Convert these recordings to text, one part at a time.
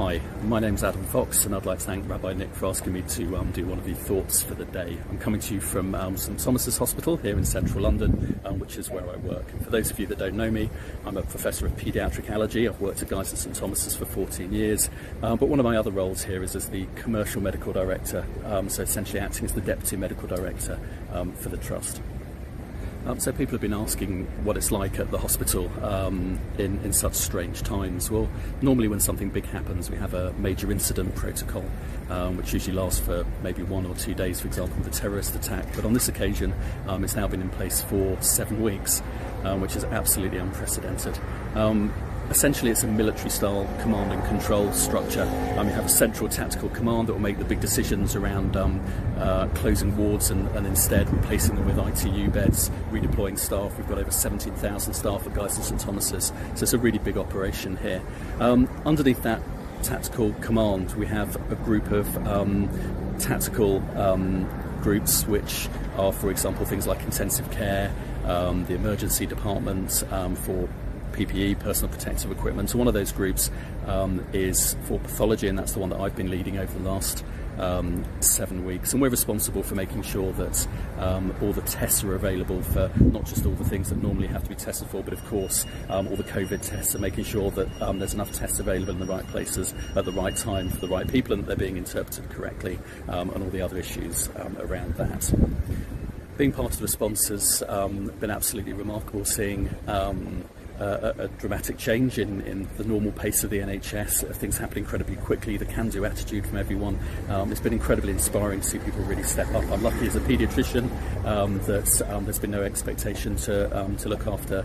Hi, my name's Adam Fox, and I'd like to thank Rabbi Nick for asking me to do one of the thoughts for the day. I'm coming to you from St Thomas's Hospital here in central London, which is where I work. And for those of you that don't know me, I'm a professor of paediatric allergy. I've worked at Guy's at St Thomas's for 14 years, but one of my other roles here is as the commercial medical director, so essentially acting as the deputy medical director for the trust. So people have been asking what it's like at the hospital in such strange times. Well, normally when something big happens, we have a major incident protocol, which usually lasts for maybe 1 or 2 days, for example, the terrorist attack. But on this occasion, it's now been in place for 7 weeks, which is absolutely unprecedented. Essentially, it's a military-style command and control structure. You have a central tactical command that will make the big decisions around closing wards and instead replacing them with ITU beds, redeploying staff. We've got over 17,000 staff at Guy's and St Thomas's, so it's a really big operation here. Underneath that tactical command, we have a group of tactical groups which are, for example, things like intensive care, the emergency department for PPE, personal protective equipment. So one of those groups is for pathology, and that's the one that I've been leading over the last 7 weeks. And we're responsible for making sure that all the tests are available for not just all the things that normally have to be tested for, but of course all the COVID tests, and making sure that there's enough tests available in the right places at the right time for the right people, and that they're being interpreted correctly, and all the other issues around that. Being part of the response has been absolutely remarkable, seeing a dramatic change in the normal pace of the NHS, things happen incredibly quickly, the can-do attitude from everyone. It's been incredibly inspiring to see people really step up. I'm lucky as a paediatrician that there's been no expectation to look after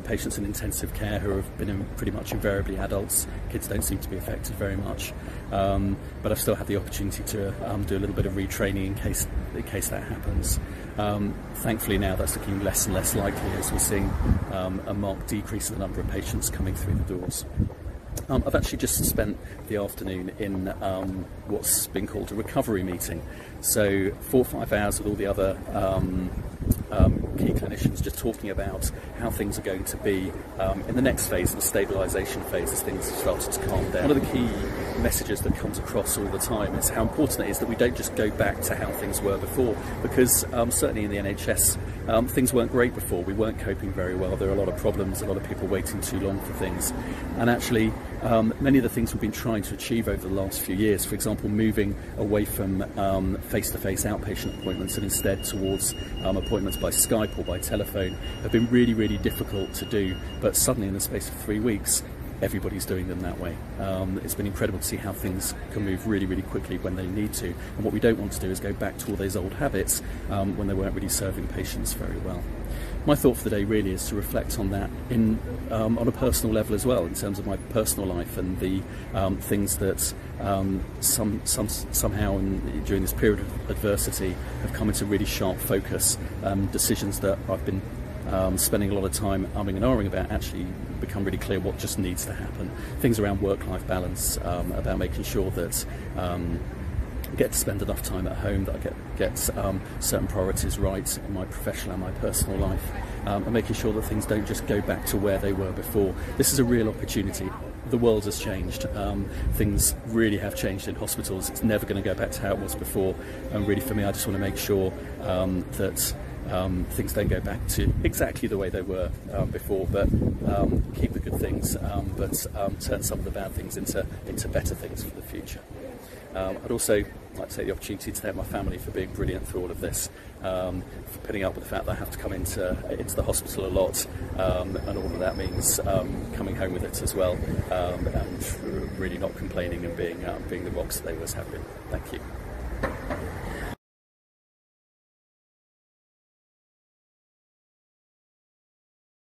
patients in intensive care who have been pretty much invariably adults. Kids don't seem to be affected very much, but I've still had the opportunity to do a little bit of retraining in case that happens. Thankfully now that's looking less and less likely as we're seeing a marked decrease in the number of patients coming through the doors. I've actually just spent the afternoon in what's been called a recovery meeting. So 4 or 5 hours with all the other key clinicians, just talking about how things are going to be in the next phase, the stabilisation phase, as things have started to calm down. One of the key messages that comes across all the time is how important it is that we don't just go back to how things were before, because certainly in the NHS things weren't great before. We weren't coping very well. There are a lot of problems, a lot of people waiting too long for things, and actually many of the things we've been trying to achieve over the last few years, for example moving away from face-to-face outpatient appointments and instead towards appointments by Skype or by telephone, have been really, really difficult to do, but suddenly in the space of 3 weeks everybody's doing them that way. It's been incredible to see how things can move really, really quickly when they need to, and what we don't want to do is go back to all those old habits when they weren't really serving patients very well. My thought for the day really is to reflect on that on a personal level as well, in terms of my personal life and the things that somehow during this period of adversity have come into really sharp focus. Decisions that I've been spending a lot of time umming and ahhing about actually become really clear what just needs to happen. Things around work-life balance, about making sure that I get to spend enough time at home, that I get certain priorities right in my professional and my personal life, and making sure that things don't just go back to where they were before. This is a real opportunity. The world has changed. Things really have changed in hospitals. It's never going to go back to how it was before, and really for me I just want to make sure that things don't go back to exactly the way they were before, but keep the good things, but turn some of the bad things into better things for the future. I'd also like to take the opportunity to thank my family for being brilliant through all of this, for putting up with the fact that I have to come into the hospital a lot, and all of that means coming home with it as well, and really not complaining and being the rocks that they always have been. Thank you.